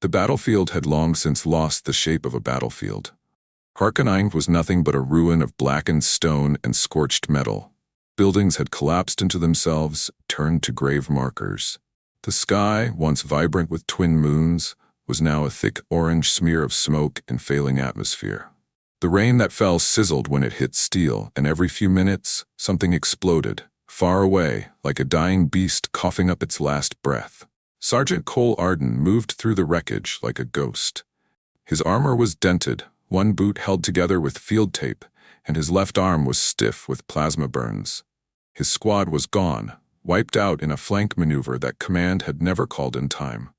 The battlefield had long since lost the shape of a battlefield. Harkonnen was nothing but a ruin of blackened stone and scorched metal. Buildings had collapsed into themselves, turned to grave markers. The sky, once vibrant with twin moons, was now a thick orange smear of smoke and failing atmosphere. The rain that fell sizzled when it hit steel, and every few minutes, something exploded, far away, like a dying beast coughing up its last breath. Sergeant Cole Arden moved through the wreckage like a ghost. His armor was dented, one boot held together with field tape, and his left arm was stiff with plasma burns. His squad was gone, wiped out in a flank maneuver that command had never called in time.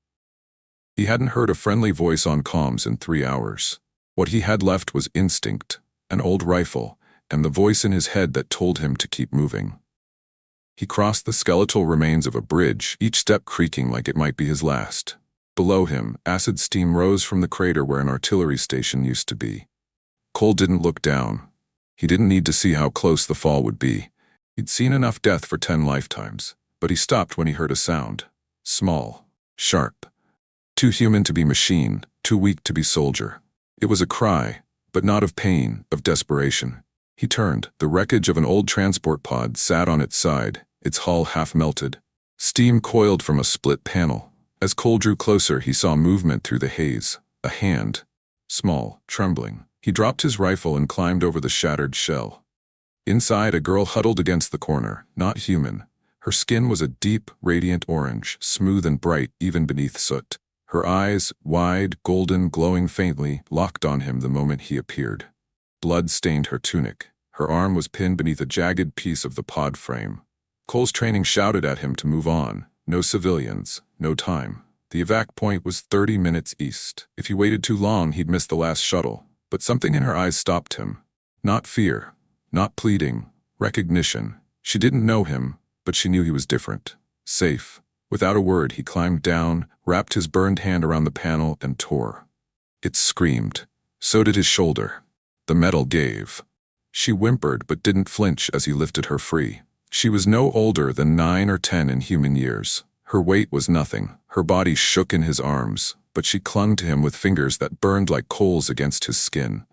He hadn't heard a friendly voice on comms in 3 hours. What he had left was instinct, an old rifle, and the voice in his head that told him to keep moving. He crossed the skeletal remains of a bridge, each step creaking like it might be his last. Below him, acid steam rose from the crater where an artillery station used to be. Cole didn't look down. He didn't need to see how close the fall would be. He'd seen enough death for 10 lifetimes, but he stopped when he heard a sound. Small, sharp. Too human to be machine, too weak to be soldier. It was a cry, but not of pain, of desperation. He turned. The wreckage of an old transport pod sat on its side, its hull half melted. Steam coiled from a split panel. As Cole drew closer, he saw movement through the haze. A hand. Small, trembling. He dropped his rifle and climbed over the shattered shell. Inside, a girl huddled against the corner, not human. Her skin was a deep, radiant orange, smooth and bright even beneath soot. Her eyes, wide, golden, glowing faintly, locked on him the moment he appeared. Blood stained her tunic. Her arm was pinned beneath a jagged piece of the pod frame. Cole's training shouted at him to move on. No civilians, no time. The evac point was 30 minutes east. If he waited too long, he'd miss the last shuttle. But something in her eyes stopped him. Not fear, not pleading, recognition. She didn't know him, but she knew he was different. Safe. Without a word, he climbed down, wrapped his burned hand around the panel, and tore. It screamed. So did his shoulder. The metal gave. She whimpered but didn't flinch as he lifted her free. She was no older than 9 or 10 in human years. Her weight was nothing. Her body shook in his arms, but she clung to him with fingers that burned like coals against his skin.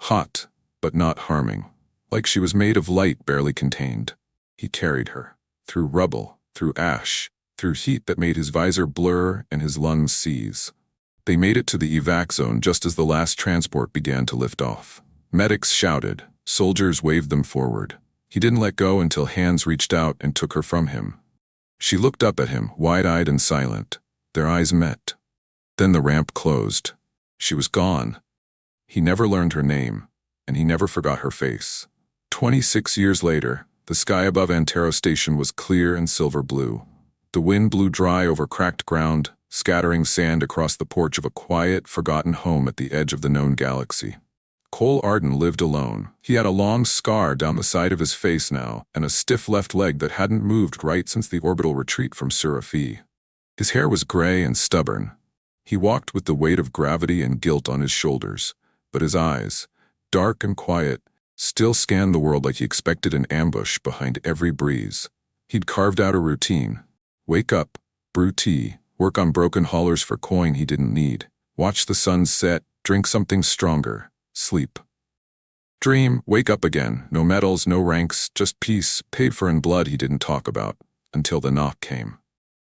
Hot, but not harming. Like she was made of light barely contained. He carried her. Through rubble, through ash, through heat that made his visor blur and his lungs seize. They made it to the evac zone just as the last transport began to lift off. Medics shouted. Soldiers waved them forward. He didn't let go until hands reached out and took her from him. She looked up at him, wide-eyed and silent. Their eyes met. Then the ramp closed. She was gone. He never learned her name, and he never forgot her face. 26 years later, the sky above Antero Station was clear and silver blue. The wind blew dry over cracked ground, scattering sand across the porch of a quiet, forgotten home at the edge of the known galaxy. Cole Arden lived alone. He had a long scar down the side of his face now, and a stiff left leg that hadn't moved right since the orbital retreat from SciFi. His hair was gray and stubborn. He walked with the weight of gravity and guilt on his shoulders, but his eyes, dark and quiet, still scanned the world like he expected an ambush behind every breeze. He'd carved out a routine. Wake up, brew tea, work on broken haulers for coin he didn't need, watch the sun set, drink something stronger, sleep. Dream, wake up again, no medals, no ranks, just peace, paid for in blood he didn't talk about, until the knock came.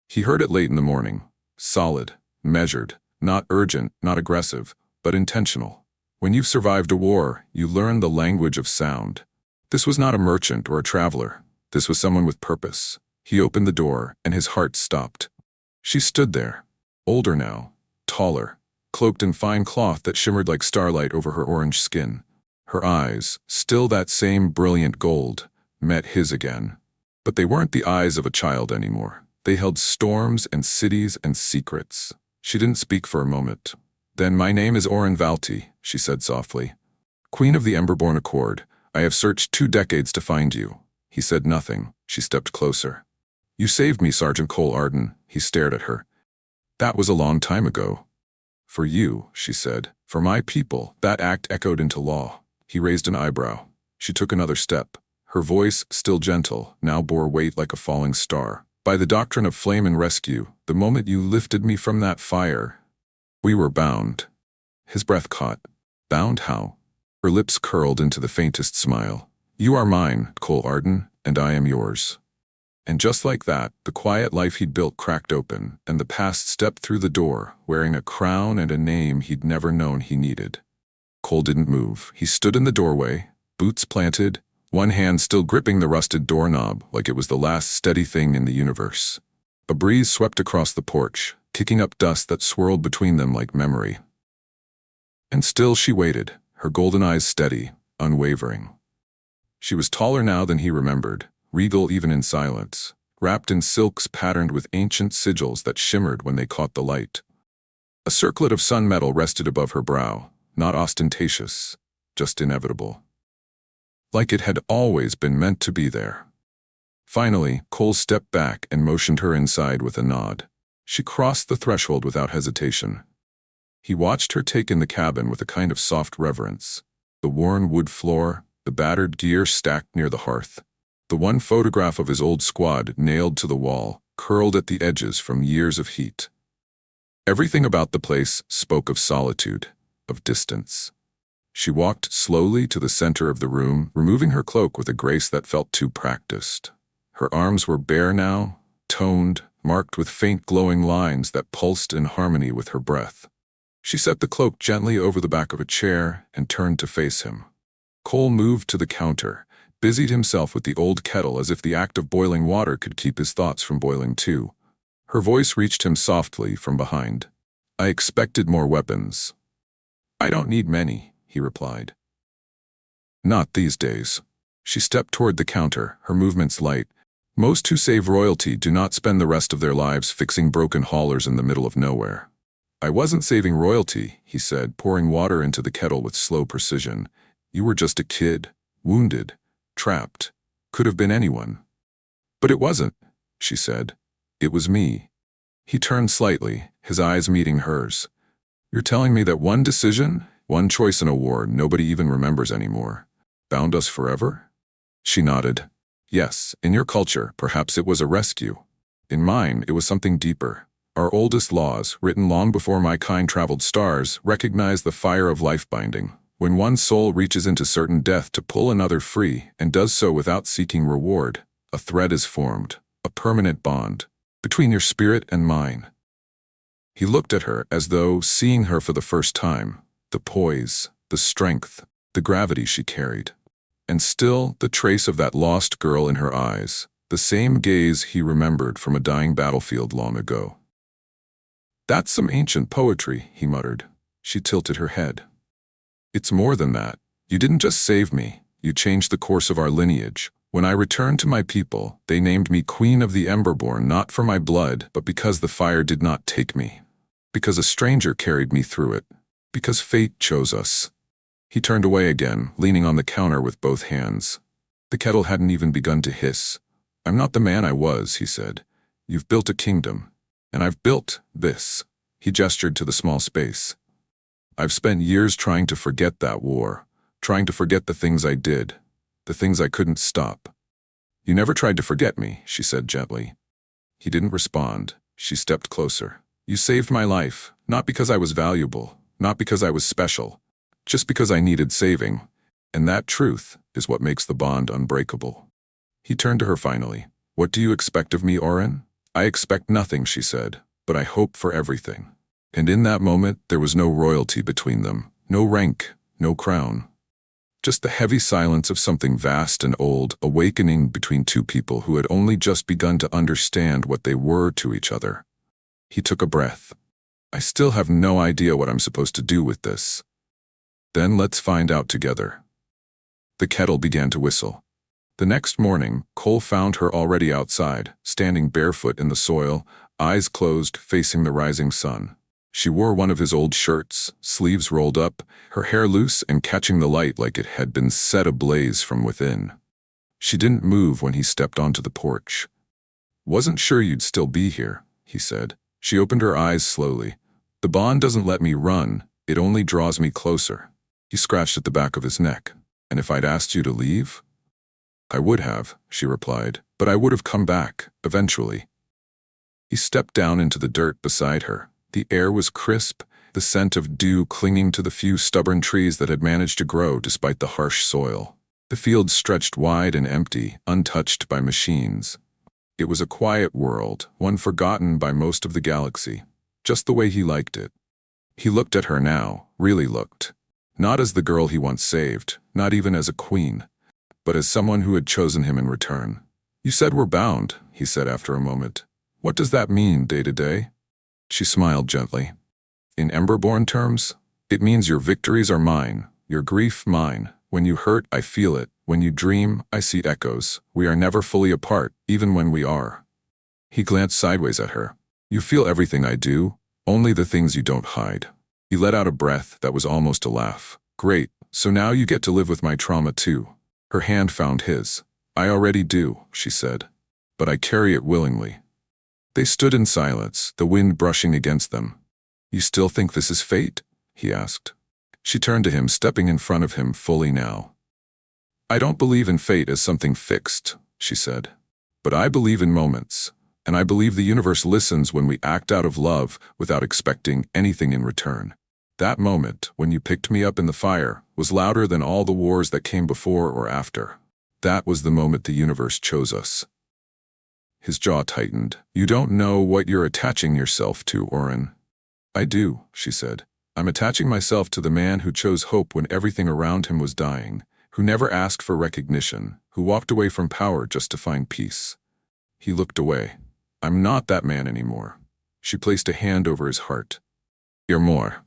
He heard it late in the morning, solid, measured, not urgent, not aggressive, but intentional. When you've survived a war, you learn the language of sound. This was not a merchant or a traveler. This was someone with purpose. He opened the door, and his heart stopped. She stood there, older now, taller, cloaked in fine cloth that shimmered like starlight over her orange skin. Her eyes, still that same brilliant gold, met his again. But they weren't the eyes of a child anymore. They held storms and cities and secrets. She didn't speak for a moment. Then, my name is Oren Valti, she said softly. Queen of the Emberborn Accord, I have searched 2 decades to find you. He said nothing. She stepped closer. You saved me, Sergeant Cole Arden. He stared at her. That was a long time ago. For you, she said. For my people, that act echoed into law. He raised an eyebrow. She took another step. Her voice, still gentle, now bore weight like a falling star. By the doctrine of flame and rescue, the moment you lifted me from that fire, We were bound. His breath caught. Bound how? Her lips curled into the faintest smile. You are mine, Cole Arden, and I am yours. And just like that, the quiet life he'd built cracked open, and the past stepped through the door, wearing a crown and a name he'd never known he needed. Cole didn't move. He stood in the doorway, boots planted, one hand still gripping the rusted doorknob like it was the last steady thing in the universe. A breeze swept across the porch, kicking up dust that swirled between them like memory. And still she waited, her golden eyes steady, unwavering. She was taller now than he remembered, regal even in silence, wrapped in silks patterned with ancient sigils that shimmered when they caught the light. A circlet of sun metal rested above her brow, not ostentatious, just inevitable. Like it had always been meant to be there. Finally, Cole stepped back and motioned her inside with a nod. She crossed the threshold without hesitation. He watched her take in the cabin with a kind of soft reverence. The worn wood floor, the battered gear stacked near the hearth. The one photograph of his old squad nailed to the wall, curled at the edges from years of heat. Everything about the place spoke of solitude, of distance. She walked slowly to the center of the room, removing her cloak with a grace that felt too practiced. Her arms were bare now, toned, marked with faint glowing lines that pulsed in harmony with her breath. She set the cloak gently over the back of a chair and turned to face him. Cole moved to the counter, busied himself with the old kettle as if the act of boiling water could keep his thoughts from boiling too. Her voice reached him softly from behind. I expected more weapons. I don't need many, he replied. Not these days. She stepped toward the counter, her movements light. Most who save royalty do not spend the rest of their lives fixing broken haulers in the middle of nowhere. I wasn't saving royalty, he said, pouring water into the kettle with slow precision. You were just a kid, wounded, trapped. Could have been anyone. But it wasn't, she said. It was me. He turned slightly, his eyes meeting hers. You're telling me that one decision, one choice in a war nobody even remembers anymore, bound us forever? She nodded. Yes, in your culture, perhaps it was a rescue. In mine, it was something deeper. Our oldest laws, written long before my kind traveled stars, recognize the fire of life binding. When one soul reaches into certain death to pull another free, and does so without seeking reward, a thread is formed, a permanent bond, between your spirit and mine. He looked at her as though seeing her for the first time, the poise, the strength, the gravity she carried. And still the trace of that lost girl in her eyes, the same gaze he remembered from a dying battlefield long ago. That's some ancient poetry, he muttered. She tilted her head. It's more than that. You didn't just save me, you changed the course of our lineage. When I returned to my people, they named me Queen of the Emberborn not for my blood, but because the fire did not take me. Because a stranger carried me through it. Because fate chose us. He turned away again, leaning on the counter with both hands. The kettle hadn't even begun to hiss. I'm not the man I was, he said. You've built a kingdom. And I've built this. He gestured to the small space. I've spent years trying to forget that war, trying to forget the things I did, the things I couldn't stop. You never tried to forget me, she said gently. He didn't respond. She stepped closer. You saved my life, not because I was valuable, not because I was special, just because I needed saving. And that truth is what makes the bond unbreakable. He turned to her finally. What do you expect of me, Oren? I expect nothing, she said, but I hope for everything. And in that moment, there was no royalty between them, no rank, no crown. Just the heavy silence of something vast and old awakening between two people who had only just begun to understand what they were to each other. He took a breath. I still have no idea what I'm supposed to do with this. Then let's find out together. The kettle began to whistle. The next morning, Cole found her already outside, standing barefoot in the soil, eyes closed, facing the rising sun. She wore one of his old shirts, sleeves rolled up, her hair loose and catching the light like it had been set ablaze from within. She didn't move when he stepped onto the porch. Wasn't sure you'd still be here, he said. She opened her eyes slowly. The bond doesn't let me run, it only draws me closer. He scratched at the back of his neck. And if I'd asked you to leave? I would have, she replied, but I would have come back, eventually. He stepped down into the dirt beside her. The air was crisp, the scent of dew clinging to the few stubborn trees that had managed to grow despite the harsh soil. The fields stretched wide and empty, untouched by machines. It was a quiet world, one forgotten by most of the galaxy, just the way he liked it. He looked at her now, really looked. Not as the girl he once saved, not even as a queen, but as someone who had chosen him in return. "You said we're bound," he said after a moment. "What does that mean, day to day?" She smiled gently. "In Emberborn terms, it means your victories are mine, your grief mine. When you hurt, I feel it. When you dream, I see echoes. We are never fully apart, even when we are." He glanced sideways at her. "You feel everything I do, only the things you don't hide." He let out a breath that was almost a laugh. "Great, so now you get to live with my trauma too." Her hand found his. "I already do," she said, "but I carry it willingly." They stood in silence, the wind brushing against them. "You still think this is fate?" he asked. She turned to him, stepping in front of him fully now. "I don't believe in fate as something fixed," she said. "But I believe in moments, and I believe the universe listens when we act out of love without expecting anything in return. That moment, when you picked me up in the fire, was louder than all the wars that came before or after. That was the moment the universe chose us." His jaw tightened. "You don't know what you're attaching yourself to, Oren." "I do," she said. "I'm attaching myself to the man who chose hope when everything around him was dying, who never asked for recognition, who walked away from power just to find peace." He looked away. "I'm not that man anymore." She placed a hand over his heart. "You're more."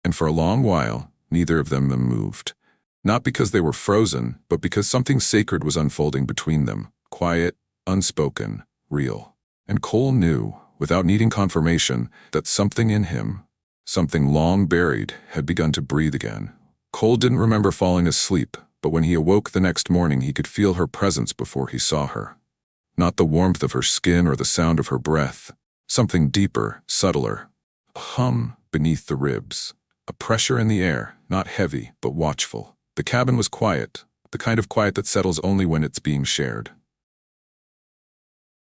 And for a long while, neither of them moved. Not because they were frozen, but because something sacred was unfolding between them, quiet, unspoken, real. And Cole knew, without needing confirmation, that something in him, something long buried, had begun to breathe again. Cole didn't remember falling asleep, but when he awoke the next morning he could feel her presence before he saw her. Not the warmth of her skin or the sound of her breath, something deeper, subtler. A hum beneath the ribs. A pressure in the air, not heavy, but watchful. The cabin was quiet, the kind of quiet that settles only when it's being shared.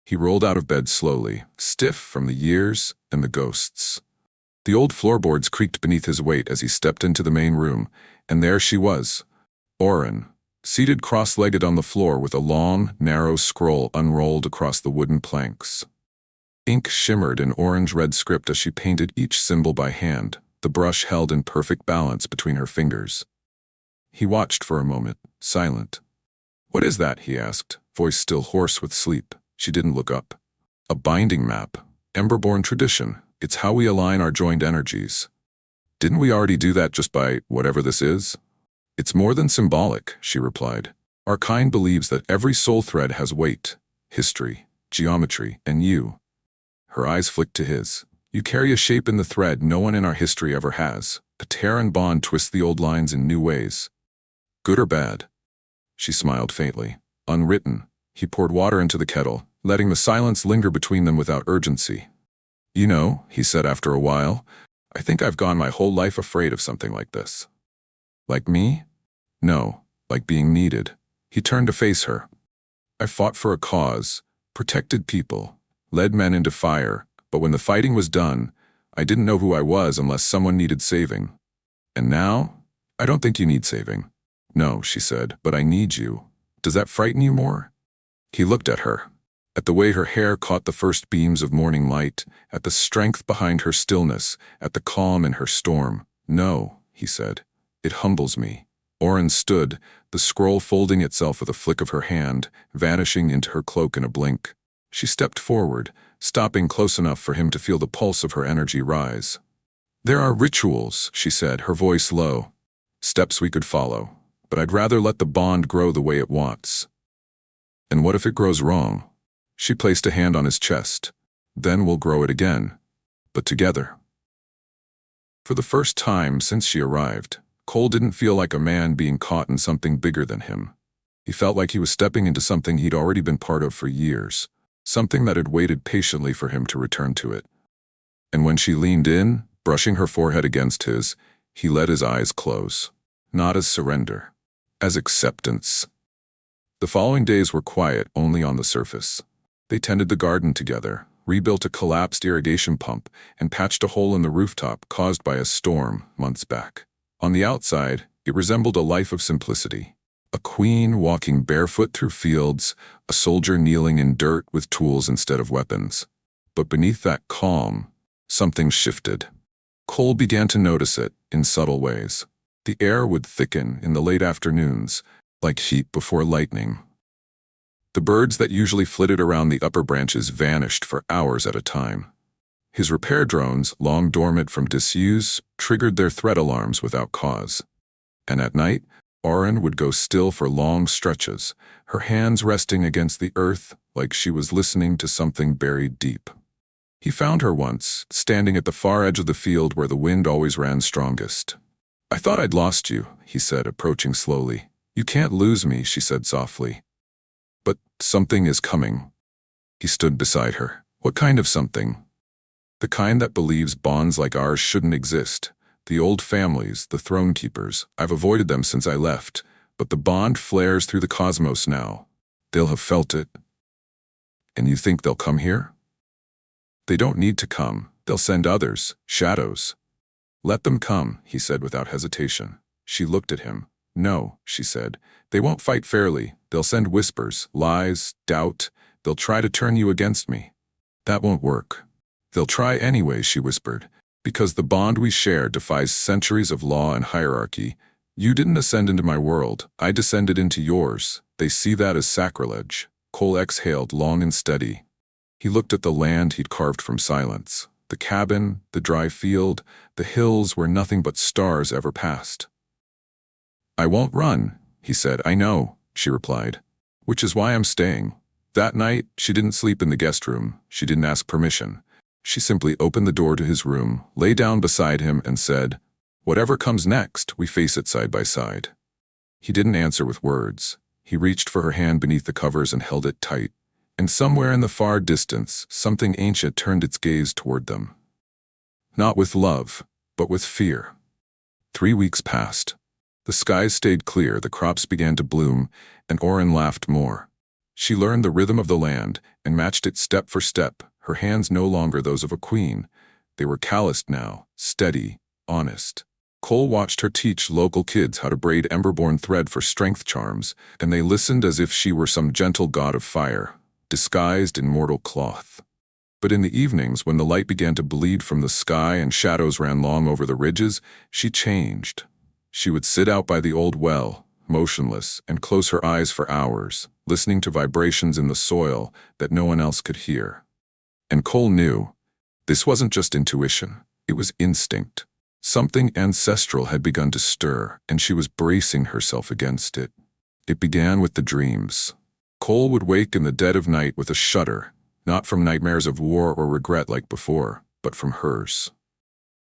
He rolled out of bed slowly, stiff from the years and the ghosts. The old floorboards creaked beneath his weight as he stepped into the main room, and there she was, Oren, seated cross-legged on the floor with a long, narrow scroll unrolled across the wooden planks. Ink shimmered in orange-red script as she painted each symbol by hand, the brush held in perfect balance between her fingers. He watched for a moment, silent. "What is that?" he asked, voice still hoarse with sleep. She didn't look up. "A binding map. Emberborn tradition. It's how we align our joined energies." "Didn't we already do that just by whatever this is?" "It's more than symbolic," she replied. "Our kind believes that every soul thread has weight, history, geometry, and you." Her eyes flicked to his. "You carry a shape in the thread no one in our history ever has. A tear and bond twists the old lines in new ways. Good or bad?" She smiled faintly. "Unwritten." He poured water into the kettle, letting the silence linger between them without urgency. "You know," he said after a while, "I think I've gone my whole life afraid of something like this." "Like me?" "No, like being needed." He turned to face her. "I fought for a cause, protected people, led men into fire, but when the fighting was done, I didn't know who I was unless someone needed saving. And now, I don't think you need saving." "No," she said, "but I need you. Does that frighten you more?" He looked at her, at the way her hair caught the first beams of morning light, at the strength behind her stillness, at the calm in her storm. "No," he said. "It humbles me." Oren stood, the scroll folding itself with a flick of her hand, vanishing into her cloak in a blink. She stepped forward, stopping close enough for him to feel the pulse of her energy rise. "There are rituals," she said, her voice low. "Steps we could follow, but I'd rather let the bond grow the way it wants." "And what if it grows wrong?" She placed a hand on his chest. "Then we'll grow it again, but together." For the first time since she arrived, Cole didn't feel like a man being caught in something bigger than him. He felt like he was stepping into something he'd already been part of for years, something that had waited patiently for him to return to it. And when she leaned in, brushing her forehead against his, he let his eyes close. Not as surrender, as acceptance. The following days were quiet only on the surface. They tended the garden together, rebuilt a collapsed irrigation pump, and patched a hole in the rooftop caused by a storm months back. On the outside, it resembled a life of simplicity. A queen walking barefoot through fields, a soldier kneeling in dirt with tools instead of weapons. But beneath that calm, something shifted. Cole began to notice it in subtle ways. The air would thicken in the late afternoons, like heat before lightning. The birds that usually flitted around the upper branches vanished for hours at a time. His repair drones, long dormant from disuse, triggered their threat alarms without cause. And at night, Auron would go still for long stretches, her hands resting against the earth like she was listening to something buried deep. He found her once, standing at the far edge of the field where the wind always ran strongest. "I thought I'd lost you," he said, approaching slowly. "You can't lose me," she said softly. "But something is coming." He stood beside her. "What kind of something?" "The kind that believes bonds like ours shouldn't exist. The old families, the throne keepers, I've avoided them since I left, but the bond flares through the cosmos now. They'll have felt it." "And you think they'll come here?" "They don't need to come. They'll send others, shadows." "Let them come," he said without hesitation. She looked at him. "No," she said. "They won't fight fairly. They'll send whispers, lies, doubt. They'll try to turn you against me." "That won't work." "They'll try anyway," she whispered. "Because the bond we share defies centuries of law and hierarchy. You didn't ascend into my world. I descended into yours. They see that as sacrilege." Cole exhaled long and steady. He looked at the land he'd carved from silence. The cabin, the dry field, the hills where nothing but stars ever passed. "I won't run," he said. "I know," she replied. "Which is why I'm staying." That night, she didn't sleep in the guest room. She didn't ask permission. She simply opened the door to his room, lay down beside him, and said, "Whatever comes next, we face it side by side." He didn't answer with words. He reached for her hand beneath the covers and held it tight. And somewhere in the far distance, something ancient turned its gaze toward them. Not with love, but with fear. 3 weeks passed. The skies stayed clear, the crops began to bloom, and Auron laughed more. She learned the rhythm of the land and matched it step for step, her hands no longer those of a queen. They were calloused now, steady, honest. Cole watched her teach local kids how to braid emberborn thread for strength charms, and they listened as if she were some gentle god of fire, disguised in mortal cloth. But in the evenings, when the light began to bleed from the sky and shadows ran long over the ridges, she changed. She would sit out by the old well, motionless, and close her eyes for hours, listening to vibrations in the soil that no one else could hear. And Cole knew, this wasn't just intuition, it was instinct. Something ancestral had begun to stir, and she was bracing herself against it. It began with the dreams. Cole would wake in the dead of night with a shudder, not from nightmares of war or regret like before, but from hers.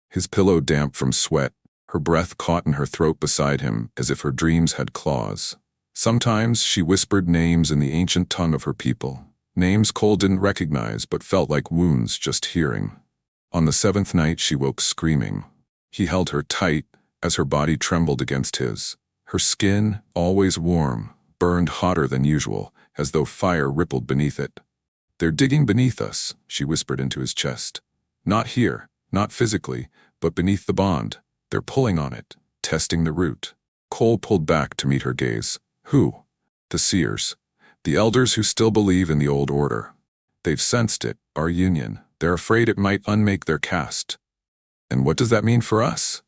His pillow damp from sweat, her breath caught in her throat beside him as if her dreams had claws. Sometimes she whispered names in the ancient tongue of her people, names Cole didn't recognize but felt like wounds just hearing. On the 7th night she woke screaming. He held her tight as her body trembled against his. Her skin, always warm, burned hotter than usual, as though fire rippled beneath it. "They're digging beneath us," she whispered into his chest. "Not here, not physically, but beneath the bond. They're pulling on it, testing the root." Cole pulled back to meet her gaze. "Who?" "The seers. The elders who still believe in the old order. They've sensed it, our union. They're afraid it might unmake their caste." "And what does that mean for us?"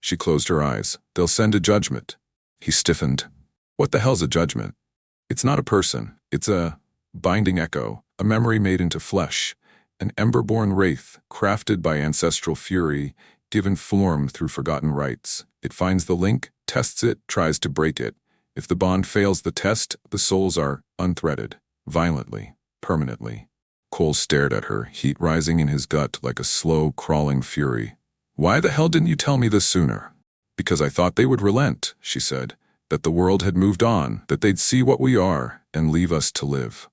She closed her eyes. "They'll send a judgment." He stiffened. "What the hell's a judgment?" "It's not a person. It's a binding echo, a memory made into flesh, an emberborn wraith, crafted by ancestral fury, given form through forgotten rites. It finds the link, tests it, tries to break it. If the bond fails the test, the souls are unthreaded, violently, permanently." Cole stared at her, heat rising in his gut like a slow, crawling fury. "Why the hell didn't you tell me this sooner?" "Because I thought they would relent," she said, "that the world had moved on, that they'd see what we are and leave us to live."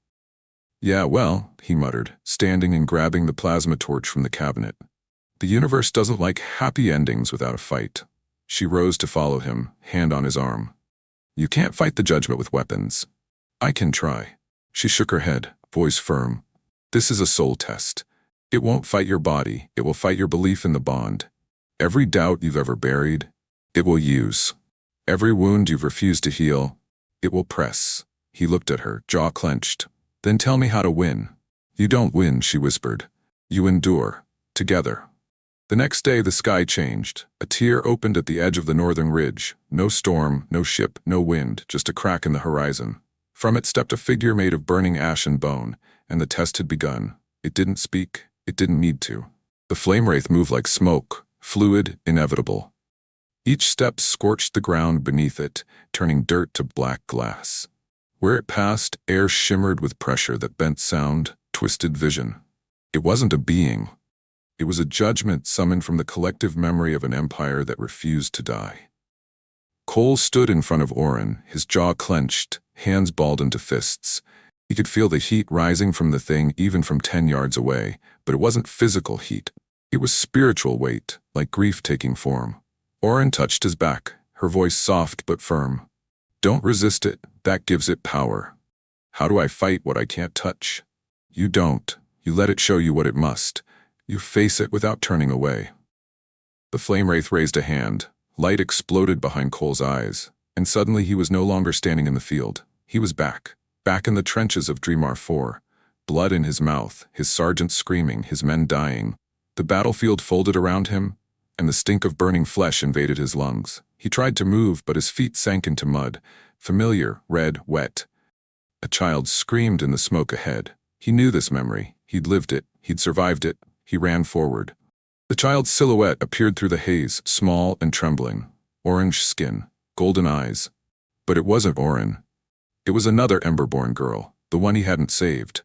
"Yeah, well," he muttered, standing and grabbing the plasma torch from the cabinet. "The universe doesn't like happy endings without a fight." She rose to follow him, hand on his arm. "You can't fight the judgment with weapons." "I can try." She shook her head, voice firm. This is a soul test. It won't fight your body, it will fight your belief in the bond. Every doubt you've ever buried, it will use. Every wound you've refused to heal, it will press. He looked at her, jaw clenched. Then tell me how to win. You don't win, she whispered. You endure. Together. The next day the sky changed. A tier opened at the edge of the northern ridge. No storm, no ship, no wind, just a crack in the horizon. From it stepped a figure made of burning ash and bone, and the test had begun. It didn't speak. It didn't need to. The flame wraith moved like smoke, fluid, inevitable. Each step scorched the ground beneath it, turning dirt to black glass. Where it passed, air shimmered with pressure that bent sound, twisted vision. It wasn't a being. It was a judgment summoned from the collective memory of an empire that refused to die. Cole stood in front of Oren, his jaw clenched, hands balled into fists. He could feel the heat rising from the thing even from 10 yards away, but it wasn't physical heat. It was spiritual weight, like grief taking form. Oren touched his back, her voice soft but firm. Don't resist it, that gives it power. How do I fight what I can't touch? You don't. You let it show you what it must. You face it without turning away. The flame wraith raised a hand. Light exploded behind Cole's eyes, and suddenly he was no longer standing in the field. He was back in the trenches of Dreamar 4. Blood in his mouth, his sergeants screaming, his men dying. The battlefield folded around him, and the stink of burning flesh invaded his lungs. He tried to move, but his feet sank into mud. Familiar, red, wet. A child screamed in the smoke ahead. He knew this memory. He'd lived it. He'd survived it. He ran forward. The child's silhouette appeared through the haze, small and trembling. Orange skin, golden eyes. But it wasn't Oren. It was another Emberborn girl, the one he hadn't saved.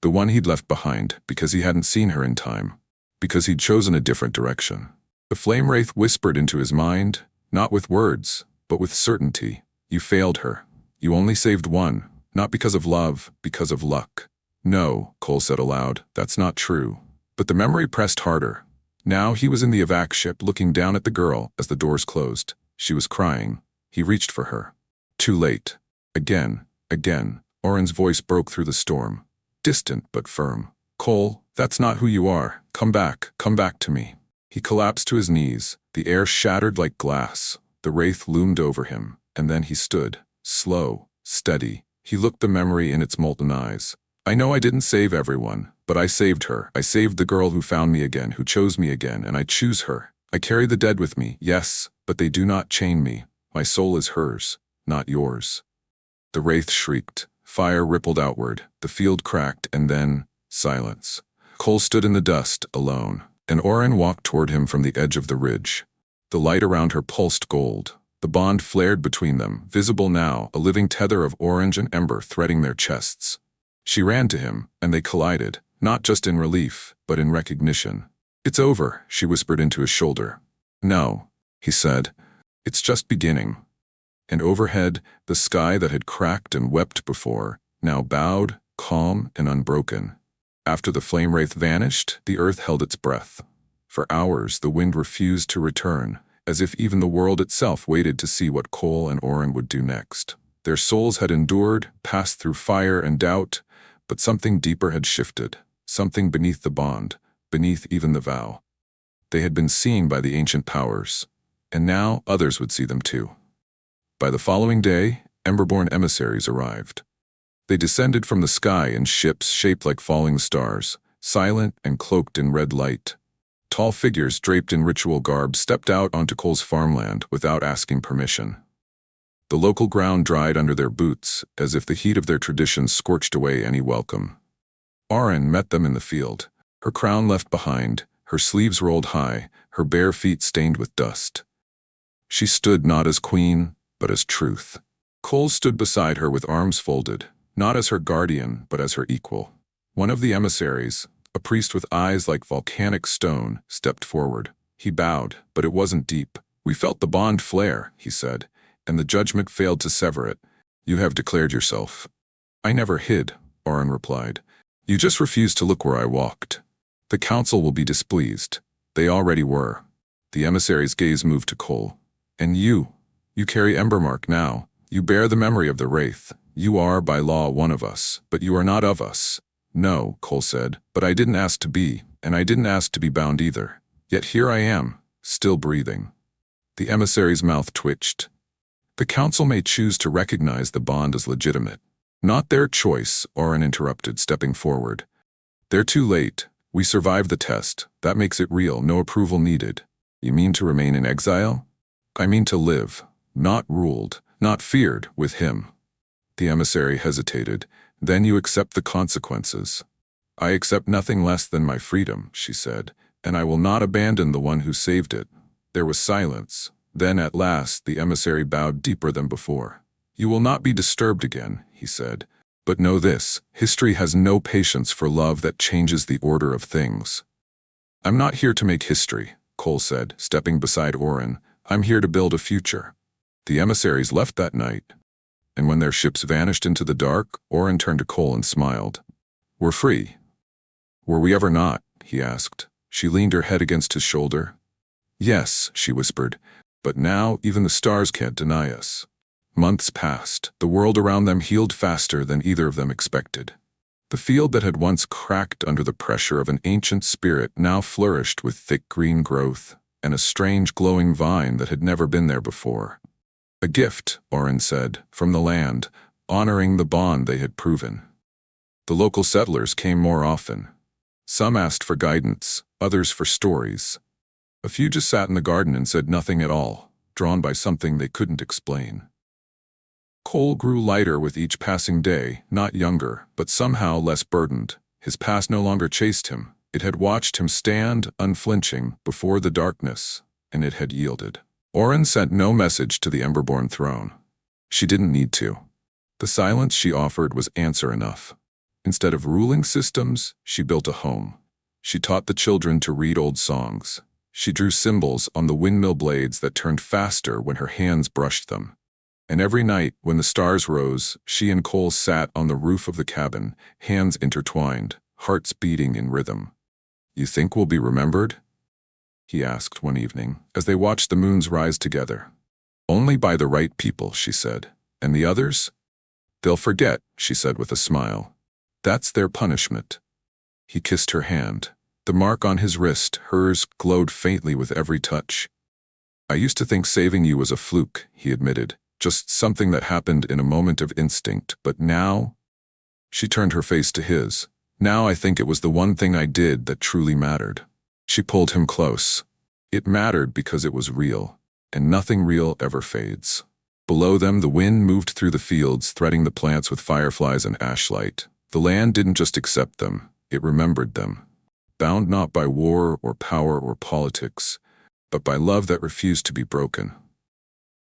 The one he'd left behind because he hadn't seen her in time. Because he'd chosen a different direction. The flame wraith whispered into his mind, not with words, but with certainty. You failed her. You only saved one, not because of love, because of luck. No, Cole said aloud, that's not true. But the memory pressed harder. Now he was in the evac ship looking down at the girl as the doors closed. She was crying. He reached for her. Too late. Again. Oren's voice broke through the storm. Distant but firm. Cole, that's not who you are. Come back to me. He collapsed to his knees. The air shattered like glass. The wraith loomed over him, and then he stood, slow, steady. He looked the memory in its molten eyes. I know I didn't save everyone, but I saved her. I saved the girl who found me again, who chose me again, and I choose her. I carry the dead with me, yes, but they do not chain me. My soul is hers, not yours. The wraith shrieked. Fire rippled outward. The field cracked, and then silence. Cole stood in the dust, alone, and Oren walked toward him from the edge of the ridge. The light around her pulsed gold. The bond flared between them, visible now, a living tether of orange and ember threading their chests. She ran to him, and they collided, not just in relief, but in recognition. It's over, she whispered into his shoulder. No, he said. It's just beginning. And overhead, the sky that had cracked and wept before, now bowed, calm and unbroken. After the flame wraith vanished, the earth held its breath. For hours, the wind refused to return, as if even the world itself waited to see what Cole and Oren would do next. Their souls had endured, passed through fire and doubt, but something deeper had shifted, something beneath the bond, beneath even the vow. They had been seen by the ancient powers, and now others would see them too. By the following day, Emberborn emissaries arrived. They descended from the sky in ships shaped like falling stars, silent and cloaked in red light. Tall figures draped in ritual garb stepped out onto Cole's farmland without asking permission. The local ground dried under their boots, as if the heat of their traditions scorched away any welcome. Oren met them in the field, her crown left behind, her sleeves rolled high, her bare feet stained with dust. She stood not as queen, but as truth. Cole stood beside her with arms folded, not as her guardian, but as her equal. One of the emissaries, a priest with eyes like volcanic stone, stepped forward. He bowed, but it wasn't deep. We felt the bond flare, he said, and the judgment failed to sever it. You have declared yourself. I never hid, Oren replied. You just refused to look where I walked. The council will be displeased. They already were. The emissary's gaze moved to Cole. And you carry Embermark now. You bear the memory of the wraith. You are, by law, one of us, but you are not of us. No, Cole said, but I didn't ask to be, and I didn't ask to be bound either. Yet here I am, still breathing. The emissary's mouth twitched. The council may choose to recognize the bond as legitimate. Not their choice, Oren interrupted, stepping forward. They're too late. We survived the test. That makes it real, no approval needed. You mean to remain in exile? I mean to live, not ruled, not feared, with him. The emissary hesitated. Then you accept the consequences. I accept nothing less than my freedom, she said, and I will not abandon the one who saved it. There was silence. Then at last the emissary bowed deeper than before. You will not be disturbed again, he said. But know this, history has no patience for love that changes the order of things. I'm not here to make history, Cole said, stepping beside Oren. I'm here to build a future. The emissaries left that night. And when their ships vanished into the dark, Oren turned to Cole and smiled. We're free. Were we ever not? He asked. She leaned her head against his shoulder. Yes, she whispered, but now even the stars can't deny us. Months passed. The world around them healed faster than either of them expected. The field that had once cracked under the pressure of an ancient spirit now flourished with thick green growth and a strange glowing vine that had never been there before. A gift, Oren said, from the land, honoring the bond they had proven. The local settlers came more often. Some asked for guidance, others for stories. A few just sat in the garden and said nothing at all, drawn by something they couldn't explain. Cole grew lighter with each passing day, not younger, but somehow less burdened. His past no longer chased him. It had watched him stand, unflinching, before the darkness, and it had yielded. Oren sent no message to the Emberborn throne. She didn't need to. The silence she offered was answer enough. Instead of ruling systems, she built a home. She taught the children to read old songs. She drew symbols on the windmill blades that turned faster when her hands brushed them. And every night, when the stars rose, she and Cole sat on the roof of the cabin, hands intertwined, hearts beating in rhythm. You think we'll be remembered? He asked one evening, as they watched the moons rise together. Only by the right people, she said. And the others? They'll forget, she said with a smile. That's their punishment. He kissed her hand. The mark on his wrist, hers, glowed faintly with every touch. I used to think saving you was a fluke, he admitted. Just something that happened in a moment of instinct, but now? She turned her face to his. Now I think it was the one thing I did that truly mattered. She pulled him close. It mattered because it was real, and nothing real ever fades. Below them, the wind moved through the fields, threading the plants with fireflies and ashlight. The land didn't just accept them, it remembered them. Bound not by war or power or politics, but by love that refused to be broken.